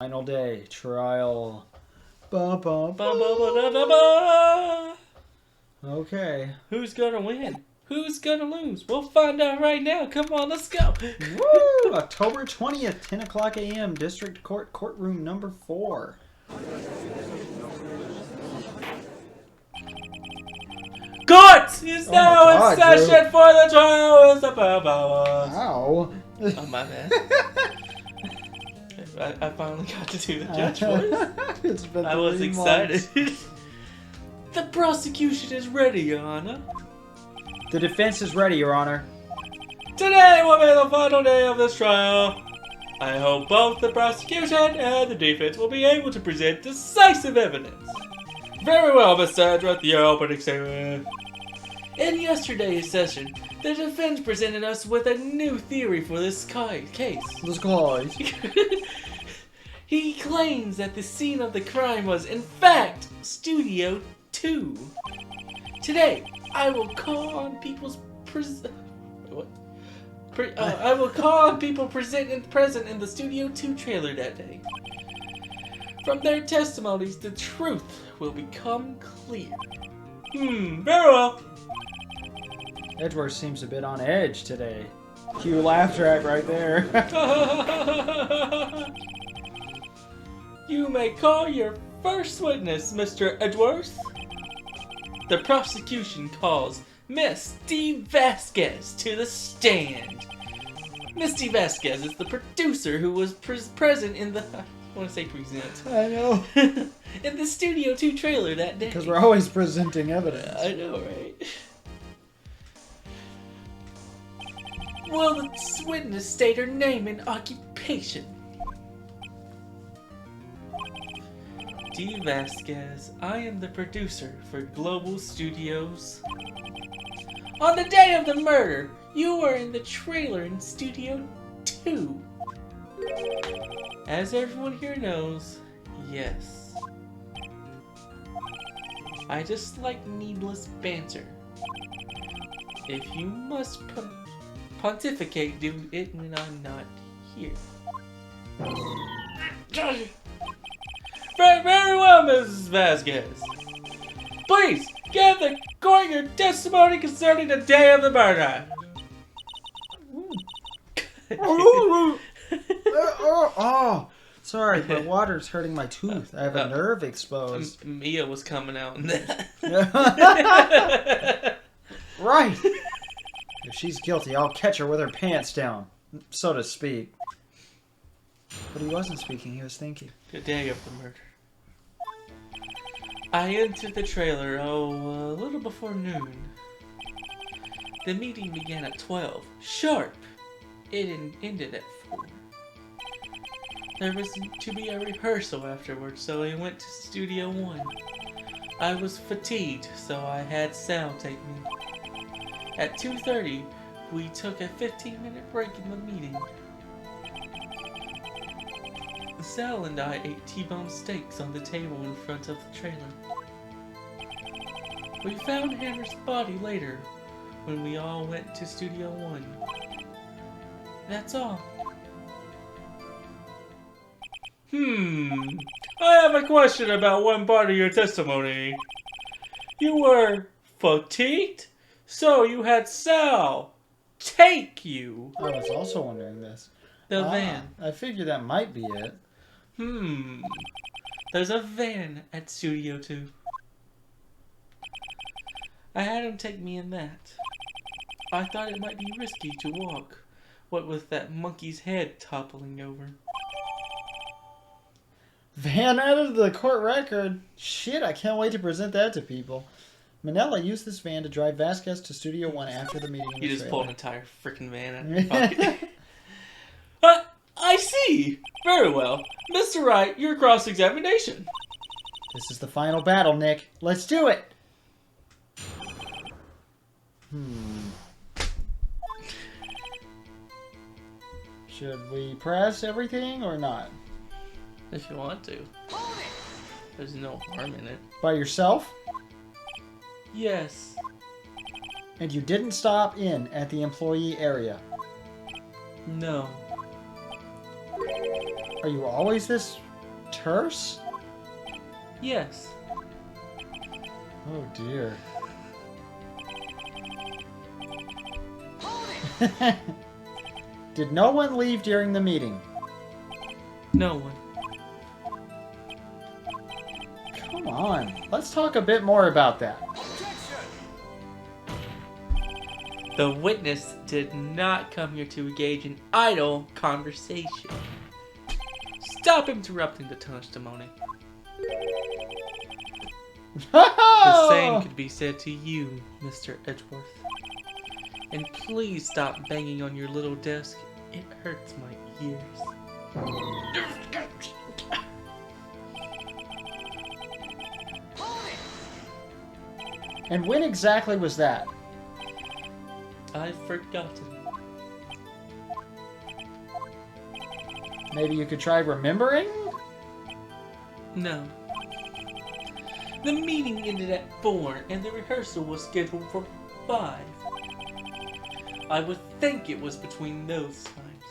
Final day, trial. Ba, ba, Ba, ba, ba, da, da, ba. Okay. Who's gonna win? Who's gonna lose? We'll find out right now. Come on, let's go. Woo! October 20th, 10 o'clock a.m., District Court, courtroom number 4. Court is Oh now my in God, session Drew. for the trial. It's the powers. Ow. Oh, my bad. I finally got to do the judge voice. It's been I was 3 excited. months. The prosecution is ready, Your Honor. The defense is ready, Your Honor. Today will be the final day of this trial. I hope both the prosecution and the defense will be able to present decisive evidence. Very well, Mr. Edgeworth, your opening statement. In yesterday's session, the defense presented us with a new theory for this case. This guys. He claims that the scene of the crime was, in fact, Studio 2. Today, I will call on people present in the Studio 2 trailer that day. From their testimonies, the truth will become clear. Very well. Edgeworth seems a bit on edge today. Cue laugh track right there. You may call your first witness, Mr. Edgeworth. The prosecution calls Miss Dee Vasquez to the stand. Miss Dee Vasquez is the producer who was present in the... I want to say present. I know. In the Studio 2 trailer that day. Because we're always presenting evidence. I know, right? Will the witness state her name and occupation? Dee Vasquez, I am the producer for Global Studios. On the day of the murder, you were in the trailer in Studio 2. As everyone here knows, yes. I just like needless banter. If you must pontificate, do it when I'm not here. Very well, Mrs. Vasquez. Please, give the court your testimony concerning the day of the murder. Oh, sorry, my water's hurting my tooth. I have a nerve exposed. Mia was coming out in that. Right. If she's guilty, I'll catch her with her pants down, so to speak. But he wasn't speaking, he was thinking. The day of the murder. I entered the trailer, a little before noon. The meeting began at 12, sharp. It ended at 4. There was to be a rehearsal afterwards, so I went to Studio 1. I was fatigued, so I had Sal take me. At 2:30, we took a 15-minute break in the meeting. Sal and I ate T-bone steaks on the table in front of the trailer. We found Hammer's body later, when we all went to Studio 1. That's all. I have a question about one part of your testimony. You were fatigued? So you had Sal take you. I was also wondering this. The van. I figured that might be it. There's a van at Studio 2. I had him take me in that. I thought it might be risky to walk, what with that monkey's head toppling over. Van added to the court record. Shit, I can't wait to present that to people. Manella used this van to drive Vasquez to Studio 1 after the meeting in the You just trailer. pulled an entire freaking van out of your pocket. I see! Very well. Mr. Wright, your cross-examination. This is the final battle, Nick. Let's do it! Should we press everything or not? If you want to. There's no harm in it. By yourself? Yes. And you didn't stop in at the employee area? No. Are you always this Terse? Yes. Oh dear. Did no one leave during the meeting? No one. Come on. Let's talk a bit more about that. The witness did not come here to engage in idle conversation. Stop interrupting the testimony. The same could be said to you, Mr. Edgeworth. And please stop banging on your little desk. It hurts my ears. And when exactly was that? I've forgotten. Maybe you could try remembering? No. The meeting ended at 4 and the rehearsal was scheduled for 5. I would think it was between those times.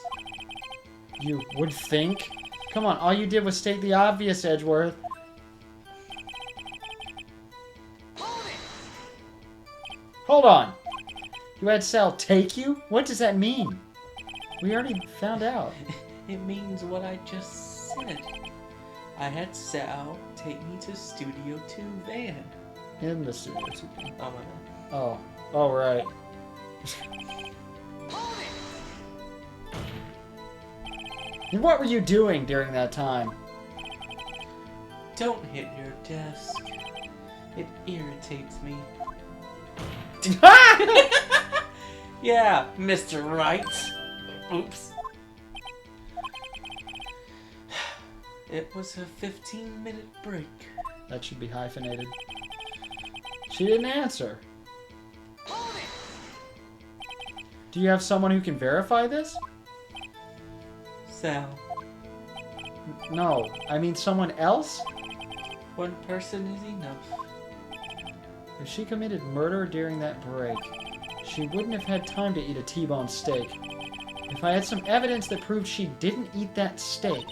You would think? Come on, all you did was state the obvious, Edgeworth. Hold on. You had Sal take you? What does that mean? We already found out. It means what I just said. I had Sal take me to Studio 2 van. In the studio. Oh my god. Oh. Oh, right. And what were you doing during that time? Don't hit your desk. It irritates me. Yeah, Mr. Wright. Oops. It was a 15-minute break. That should be hyphenated. She didn't answer. Do you have someone who can verify this? Sal. No, I mean someone else? One person is enough. If she committed murder during that break, she wouldn't have had time to eat a T-bone steak. If I had some evidence that proved she didn't eat that steak...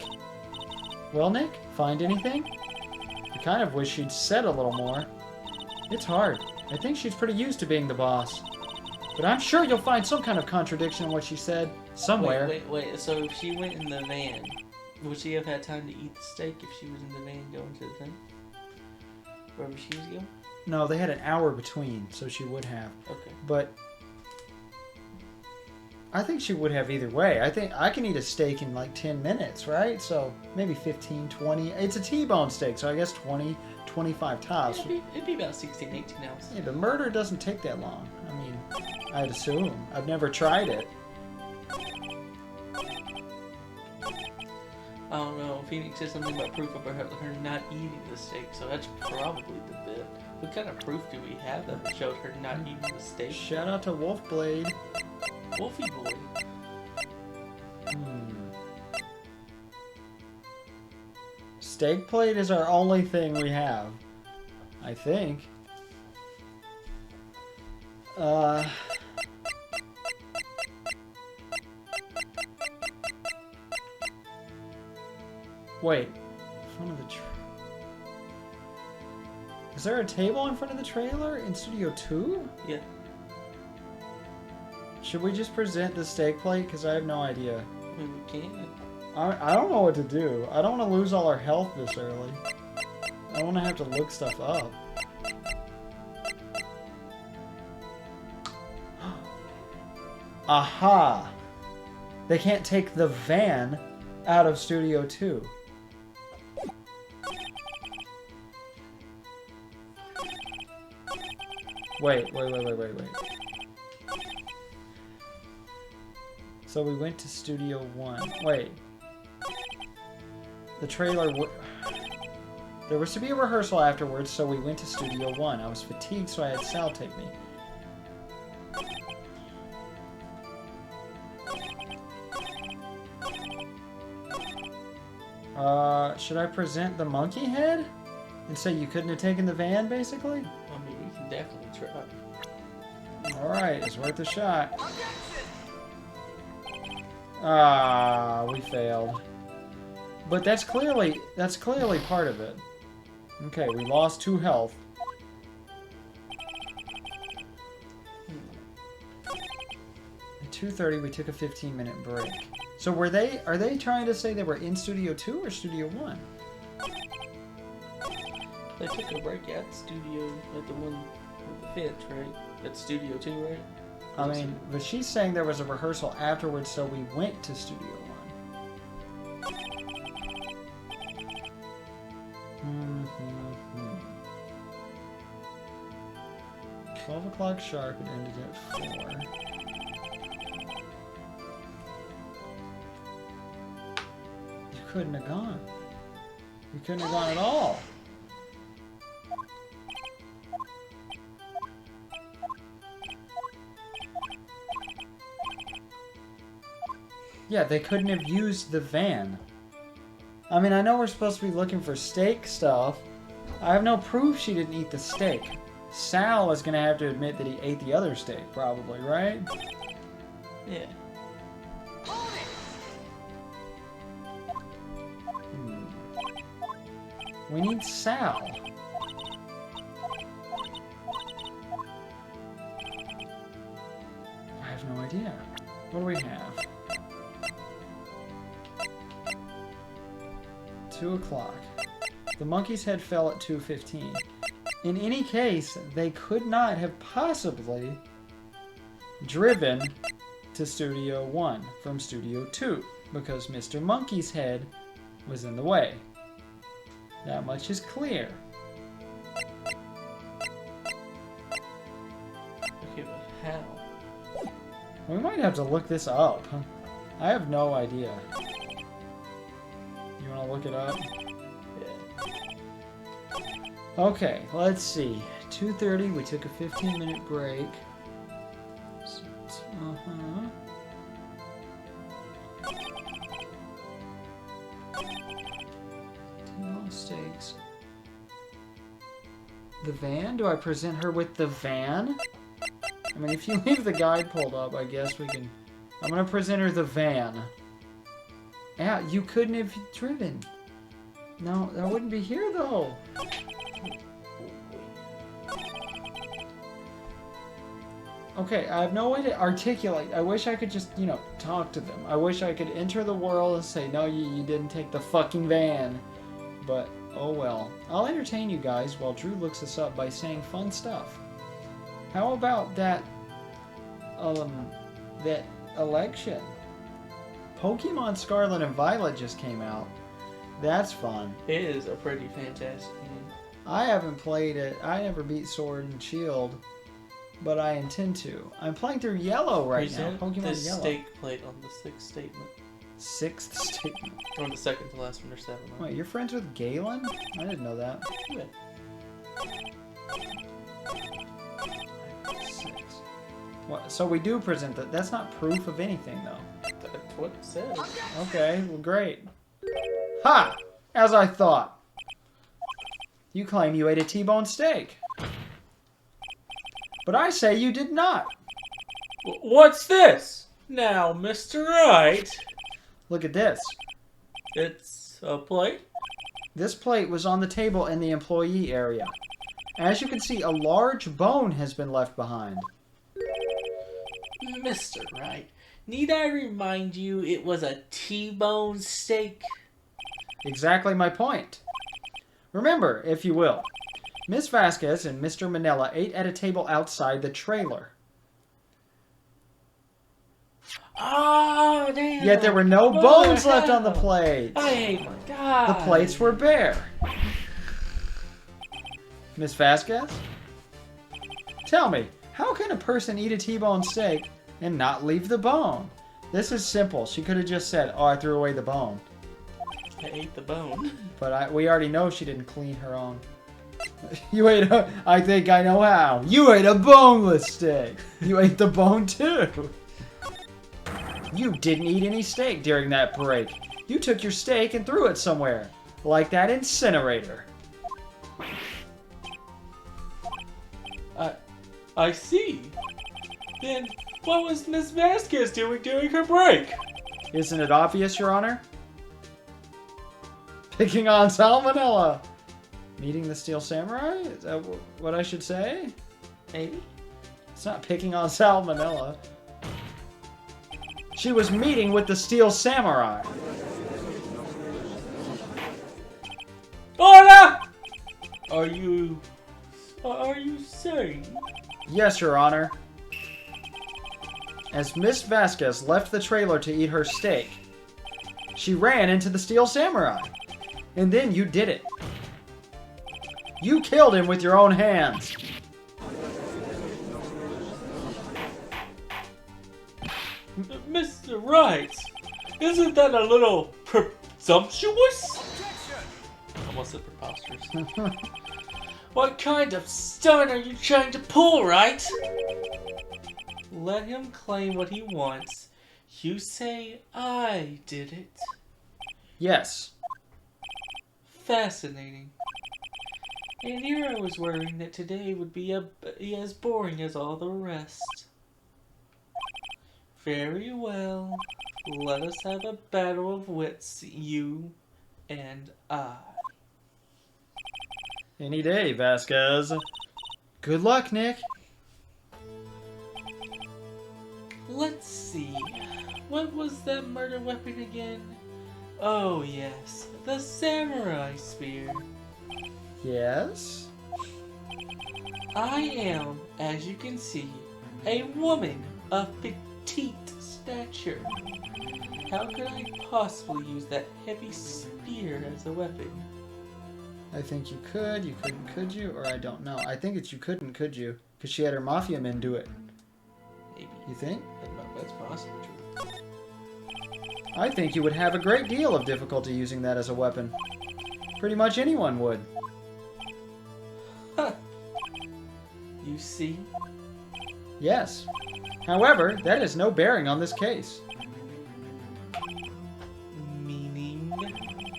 Well, Nick, find anything? I kind of wish she'd said a little more. It's hard. I think she's pretty used to being the boss. But I'm sure you'll find some kind of contradiction in what she said, somewhere. Wait. So if she went in the van, would she have had time to eat the steak if she was in the van going to the thing? Wherever she was going? No, they had an hour between, so she would have. Okay. But I think she would have either way. I think I can eat a steak in like 10 minutes, right? So maybe 15, 20. It's a T-bone steak, so I guess 20, 25 tops. It'd be about 16, 18 ounces. Yeah, but murder doesn't take that long. I mean, I'd assume. I've never tried it. I don't know. Phoenix said something about proof of her not eating the steak, so that's probably the bit. What kind of proof do we have that showed her not eating the steak? Shout out to Wolfblade. Wolfie boy. Steak plate is our only thing we have. I think. Wait. In front of the Is there a table in front of the trailer in Studio 2? Yeah. Should we just present the steak plate? Because I have no idea. I mean, we can. I don't know what to do. I don't want to lose all our health this early. I don't want to have to look stuff up. Aha! They can't take the van out of Studio 2. Wait. So we went to Studio 1. Wait. The trailer There was to be a rehearsal afterwards, so we went to Studio 1. I was fatigued, so I had Sal take me. Should I present the monkey head? And say you couldn't have taken the van, basically? I mean, we can definitely try. Alright, it's worth a shot. Ah, we failed. But that's clearly part of it. Okay, we lost 2 health. At 2:30, we took a 15-minute break. So are they trying to say they were in Studio 2 or Studio 1? They took a break at studio at the one with the fence, right? At Studio 2, right? I mean, but she's saying there was a rehearsal afterwards, so we went to Studio 1. 12 o'clock sharp, it ended at 4. You couldn't have gone. You couldn't have gone at all. Yeah, they couldn't have used the van. I mean, I know we're supposed to be looking for steak stuff. I have no proof she didn't eat the steak. Sal is going to have to admit that he ate the other steak, probably, right? Yeah. We need Sal. I have no idea. What do we have? 2 o'clock. The monkey's head fell at 2:15. In any case, they could not have possibly driven to Studio 1 from Studio 2 because Mr. Monkey's head was in the way. That much is clear. Okay, but how? We might have to look this up. I have no idea. You want to look it up? Yeah. Okay, let's see. 2:30, we took a 15-minute break. T-bone steaks. The van? Do I present her with the van? I mean, if you leave the guide pulled up, I guess we can... I'm gonna present her the van. Yeah, you couldn't have driven. No, that wouldn't be here, though. Okay, I have no way to articulate. I wish I could just, you know, talk to them. I wish I could enter the world and say, no, you didn't take the fucking van. But, oh well. I'll entertain you guys while Drew looks this up by saying fun stuff. How about that election? Pokemon Scarlet and Violet just came out. That's fun. It is a pretty fantastic game. I haven't played it. I never beat Sword and Shield, but I intend to. I'm playing through Yellow right now. Pokemon the Yellow. steak plate on the 6th statement. 6th statement. Or the 2nd to last one, or 7. Wait, you're friends with Galen? I didn't know that. Yeah. 6. What, so we do present that. That's not proof of anything, though. That's what it says. Okay, well, great. Ha! As I thought. You claim you ate a T-bone steak. But I say you did not. What's this? Now, Mr. Wright. Look at this. It's a plate? This plate was on the table in the employee area. As you can see, a large bone has been left behind. Mr. Wright, need I remind you it was a T-bone steak? Exactly my point. Remember, if you will, Miss Vasquez and Mr. Manila ate at a table outside the trailer. Oh, damn. Yet there were no bones left on the plate. I forgot. The plates were bare. Miss Vasquez? Tell me, how can a person eat a T-bone steak and not leave the bone? This is simple. She could have just said, oh, I threw away the bone. I ate the bone. But we already know she didn't clean her own. You ate a... I think I know how. You ate a boneless steak. You ate the bone too. You didn't eat any steak during that break. You took your steak and threw it somewhere. Like that incinerator. I see. Then what was Miss Vasquez doing during her break? Isn't it obvious, Your Honor? Picking on Salmonella. Meeting the Steel Samurai? Is that what I should say? Maybe? It's not picking on Salmonella. She was meeting with the Steel Samurai. Order! Are you saying? Yes, Your Honor. As Miss Vasquez left the trailer to eat her steak, she ran into the Steel Samurai. And then you did it. You killed him with your own hands. Mr. Wright, isn't that a little presumptuous? Almost said preposterous. What kind of stunt are you trying to pull, Wright? Let him claim what he wants. You say I did it. Yes. Fascinating. And here I was worrying that today would be as boring as all the rest. Very well. Let us have a battle of wits, you and I. Any day, Vasquez. Good luck, Nick. Let's see. What was that murder weapon again? Oh yes, the samurai spear. Yes? I am, as you can see, a woman of petite stature. How could I possibly use that heavy spear as a weapon? I think you could. You couldn't, could you? Or I don't know. I think it's you couldn't, could you? Because she had her mafia men do it. Maybe. You think? That's possibly true. I think you would have a great deal of difficulty using that as a weapon. Pretty much anyone would. Huh. You see? Yes. However, that has no bearing on this case. Meaning?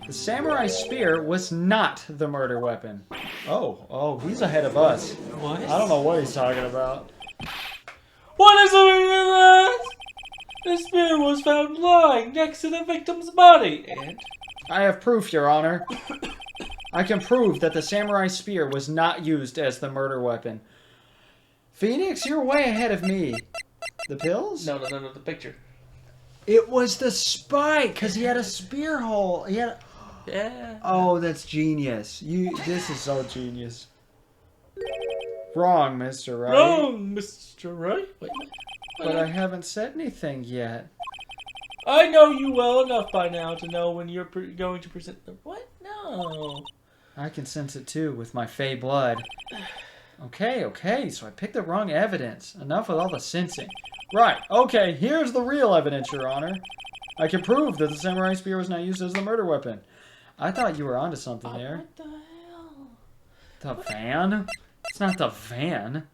The samurai spear was not the murder weapon. Oh, he's ahead of us. What? I don't know what he's talking about. What is the meaning of that? The spear was found lying next to the victim's body, and? I have proof, Your Honor. I can prove that the samurai spear was not used as the murder weapon. Phoenix, you're way ahead of me. The pills? No, the picture. It was the spike, because he had a spear hole. He had. Yeah. Oh, that's genius. This is so genius. Wrong, Mr. Wright. Wrong, Mr. Wright. Wait. But I haven't said anything yet. I know you well enough by now to know when you're going to present the... What? No. I can sense it too with my fey blood. Okay, so I picked the wrong evidence. Enough with all the sensing. Right, okay, here's the real evidence, Your Honor. I can prove that the samurai spear was not used as the murder weapon. I thought you were onto something there. What the hell? The van? It's not the van.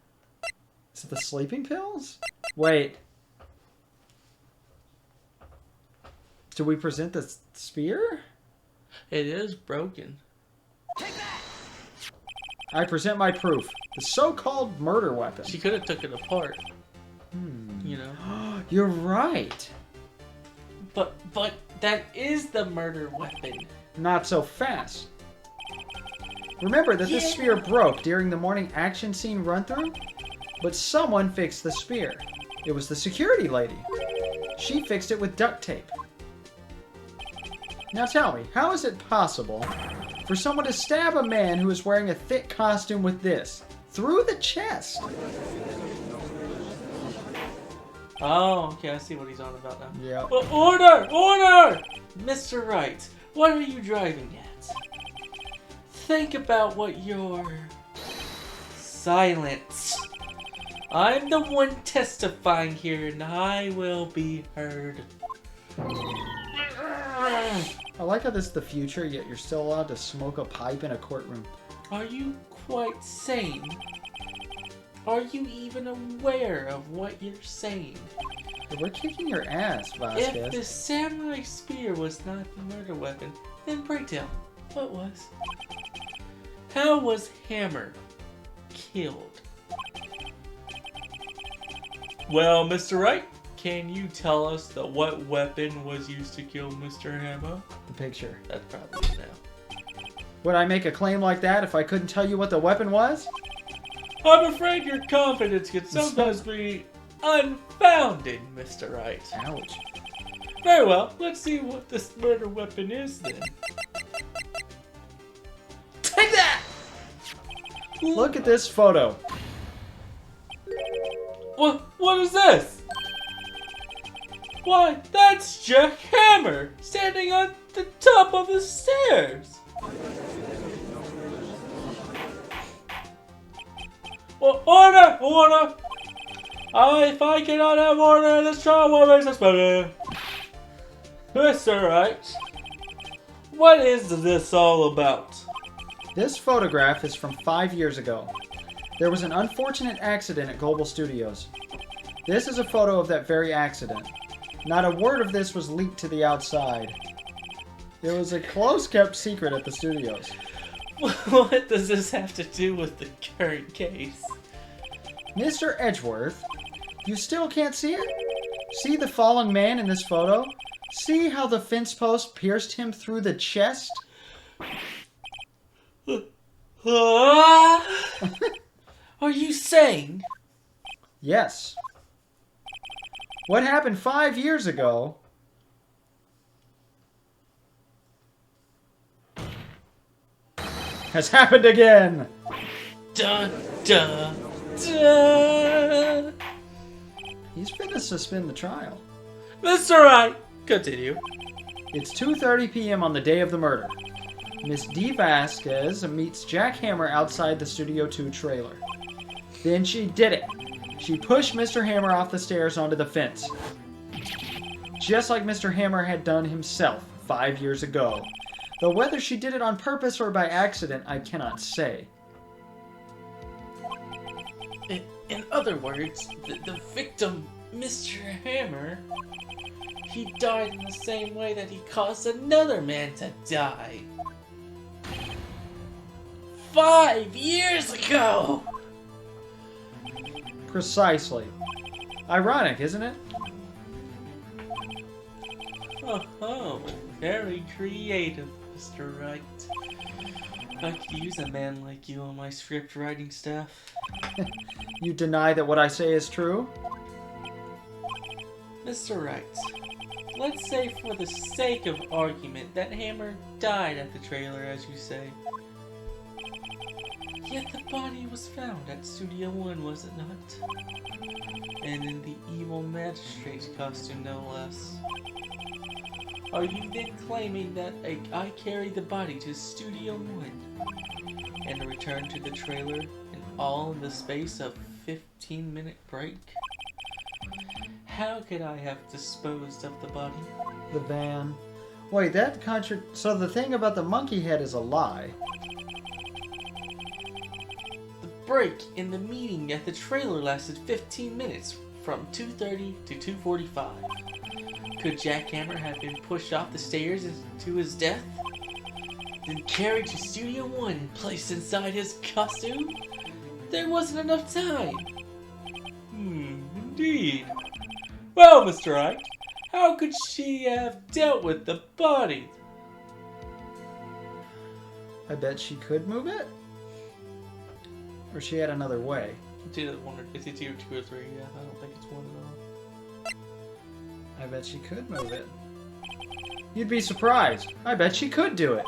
Is it the sleeping pills? Wait. Do we present the spear? It is broken. I present my proof. The so-called murder weapon. She could have took it apart. You know? You're right. But that is the murder weapon. Not so fast. Remember that this spear broke during the morning action scene run-through? But someone fixed the spear. It was the security lady. She fixed it with duct tape. Now tell me, how is it possible for someone to stab a man who is wearing a thick costume with this? Through the chest? Oh, okay, I see what he's on about now. Yeah. Well, order! Mr. Wright, what are you driving at? Think about what you're... Silence. I'm the one testifying here, and I will be heard. I like how this is the future, yet you're still allowed to smoke a pipe in a courtroom. Are you quite sane? Are you even aware of what you're saying? We're kicking your ass, Vasquez. If the samurai spear was not the murder weapon, then break down. What was? How was Hammer killed? Well, Mr. Wright, can you tell us what weapon was used to kill Mr. Hammer? The picture. That's probably it now. Would I make a claim like that if I couldn't tell you what the weapon was? I'm afraid your confidence can sometimes be unfounded, Mr. Wright. Ouch. Very well, let's see what this murder weapon is then. Take that! Look at this photo. What is this? Why, that's Jack Hammer, standing on the top of the stairs. Order! Order! If I cannot have order in this trial, what makes us better? Mr. Wright, what is this all about? This photograph is from 5 years ago. There was an unfortunate accident at Global Studios. This is a photo of that very accident. Not a word of this was leaked to the outside. It was a close-kept secret at the studios. What does this have to do with the current case? Mr. Edgeworth, you still can't see it? See the fallen man in this photo? See how the fence post pierced him through the chest? Are you saying? Yes. What happened 5 years ago has happened again. Dun, dun, dun. He's finna suspend the trial. Mr. Wright, continue. It's 2:30 p.m. on the day of the murder. Miss Dee Vasquez meets Jack Hammer outside the Studio 2 trailer. Then she did it. She pushed Mr. Hammer off the stairs onto the fence. Just like Mr. Hammer had done himself 5 years ago. Though whether she did it on purpose or by accident, I cannot say. In other words, the victim, Mr. Hammer, he died in the same way that he caused another man to die. 5 years ago! Precisely. Ironic, isn't it? Oh, very creative, Mr. Wright. I could use a man like you on my script writing staff. You deny that what I say is true? Mr. Wright, let's say for the sake of argument that Hammer died at the trailer, as you say. Yet the body was found at Studio 1, was it not? And in the evil magistrate's costume, no less. Are you then claiming that I carried the body to Studio 1 and returned to the trailer, and all in the space of 15-minute break? How could I have disposed of the body? The van. Wait, so the thing about the monkey head is a lie. The break in the meeting at the trailer lasted 15 minutes, from 2:30 to 2:45. Could Jack Hammer have been pushed off the stairs to his death? Then carried to Studio 1 and placed inside his costume? There wasn't enough time. Indeed. Well, Mr. Wright, how could she have dealt with the body? I bet she could move it? Or she had another way? It's either 2 or 3, yeah. I don't think it's 1 at all. I bet she could move it. You'd be surprised. I bet she could do it.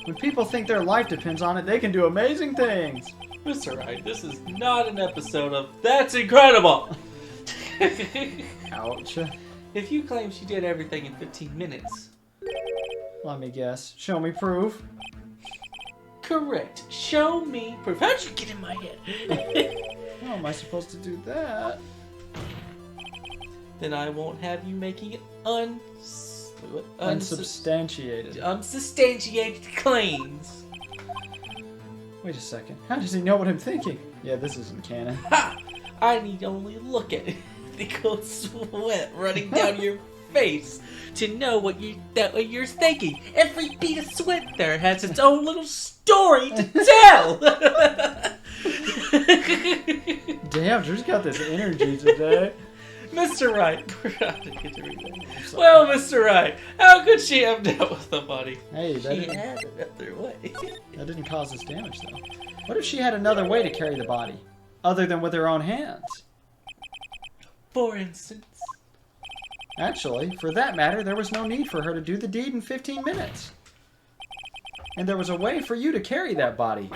When people think their life depends on it, they can do amazing things. Mr. Wright, this is not an episode of That's Incredible! Ouch. If you claim she did everything in 15 minutes... Let me guess. Show me proof. Correct. Show me proof. How'd you get in my head? How am I supposed to do that? Then I won't have you making Unsubstantiated. Unsubstantiated claims. Wait a second. How does he know what I'm thinking? Yeah, this isn't canon. Ha! I need only look at it. The cold sweat running down your face to know what you're thinking. Every bead of sweat there has its own little story to tell. Damn, Drew's got this energy today. Mr. Wright, well, Mr. Wright, how could she have dealt with the body? Hey, She had another way. That didn't cause this damage, though. What if she had another way to carry the body, other than with her own hands? For instance? Actually, for that matter, there was no need for her to do the deed in 15 minutes. And there was a way for you to carry that body.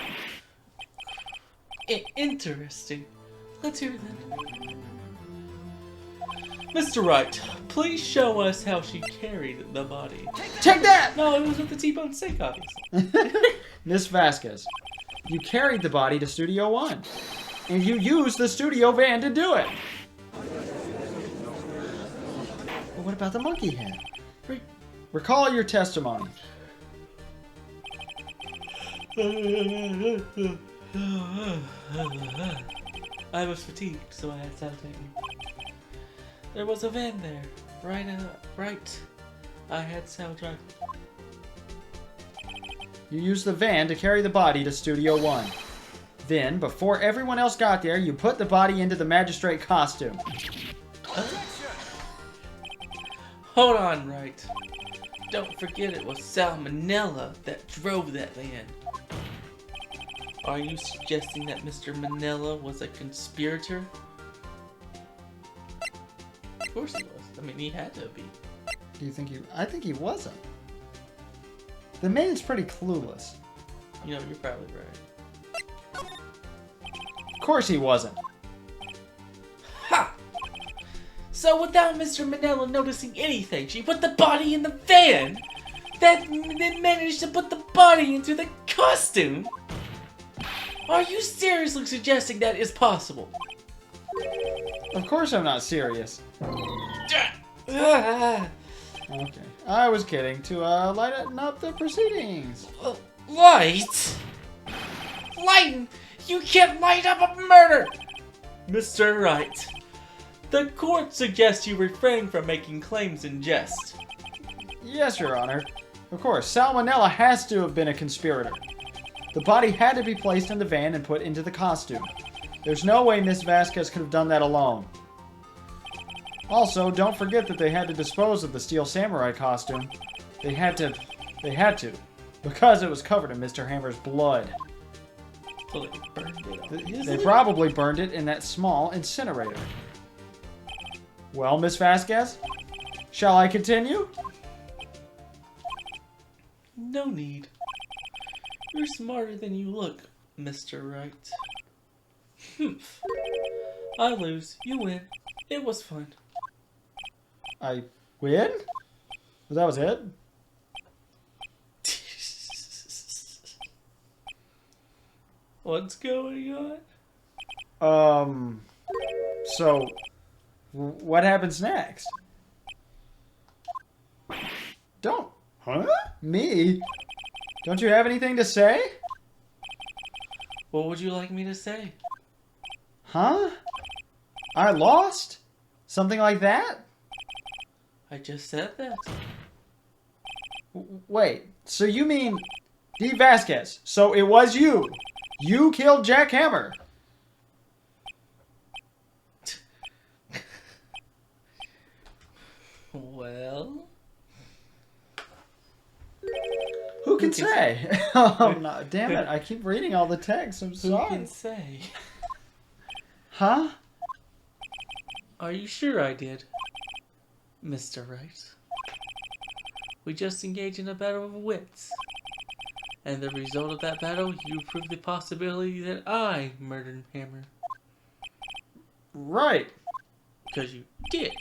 Interesting. Let's hear it then. Mr. Wright, please show us how she carried the body. Take that! No, it was with the T-bone steak, obviously. Miss Vasquez, you carried the body to Studio One. And you used the studio van to do it. Well, what about the monkey head? Recall your testimony. I was fatigued, so I had salutating. There was a van there. Right. I had Sal drive. You used the van to carry the body to Studio One. Then, before everyone else got there, you put the body into the magistrate costume. Hold on, Wright. Don't forget it was Salmonella that drove that van. Are you suggesting that Mr. Manila was a conspirator? Of course he was. I mean, he had to be. Do you think he... I think he wasn't. The man's pretty clueless. You know, you're probably right. Of course he wasn't. Ha! So without Mr. Manila noticing anything, she put the body in the van! Then managed to put the body into the costume! Are you seriously suggesting that is possible? Of course I'm not serious. Ah. Okay. I was kidding to lighten up the proceedings. Light? Lighten? You can't light up a murder! Mr. Wright, the court suggests you refrain from making claims in jest. Yes, Your Honor. Of course, Salmonella has to have been a conspirator. The body had to be placed in the van and put into the costume. There's no way Miss Vasquez could have done that alone. Also, don't forget that they had to dispose of the Steel Samurai costume. They had to, because it was covered in Mr. Hammer's blood. So they burned it up. They probably burned it in that small incinerator. Well, Miss Vasquez, shall I continue? No need. You're smarter than you look, Mr. Wright. Humph. I lose. You win. It was fun. I win? That was it? What's going on? So, what happens next? Don't. Huh? Me? Don't you have anything to say? What would you like me to say? Huh? I lost? Something like that? I just said that. Wait, so you mean Dee Vasquez? So it was you? You killed Jack Hammer? Well... Who can say? Oh, no, damn it, I keep reading all the text, I'm sorry. Who can say? Huh? Are you sure I did, Mr. Wright? We just engaged in a battle of wits. And the result of that battle, you proved the possibility that I murdered Hammer. Right. Because you did.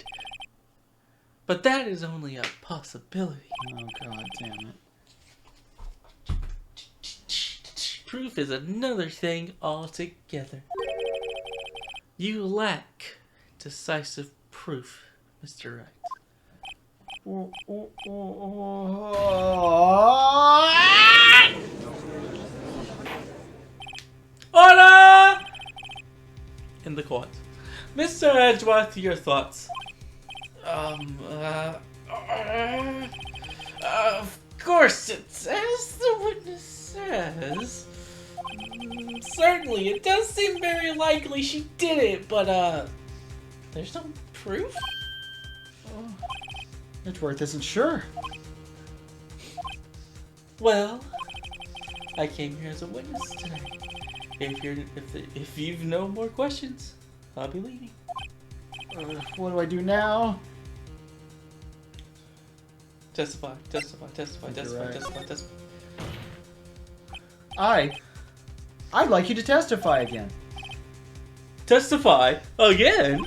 But that is only a possibility. Oh, god damn it. Proof is another thing altogether. You lack decisive proof, Mr. Wright. Order! In the court. Mr. Edgeworth, your thoughts. Of course it says the witness says. Certainly, it does seem very likely she did it, but, there's no proof? Edgeworth isn't sure. Well, I came here as a witness today. If you've no more questions, I'll be leaving. What do I do now? Testify, testify, testify, testify, Right. testify, testify. I'd like you to testify again. Testify again?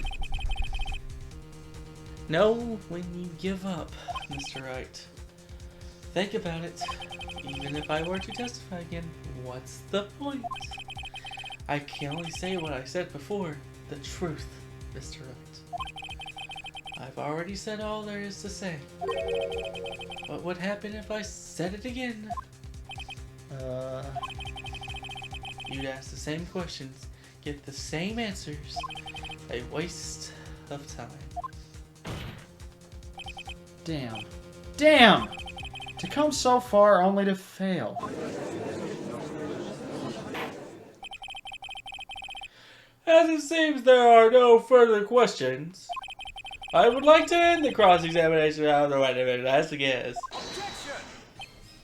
Know when you give up, Mr. Wright. Think about it. Even if I were to testify again, what's the point? I can only say what I said before. The truth, Mr. Wright. I've already said all there is to say. What would happen if I said it again? You'd ask the same questions, get the same answers. A waste of time. Damn. Damn! To come so far only to fail. As it seems there are no further questions, I would like to end the cross-examination of the witness. That's a guess.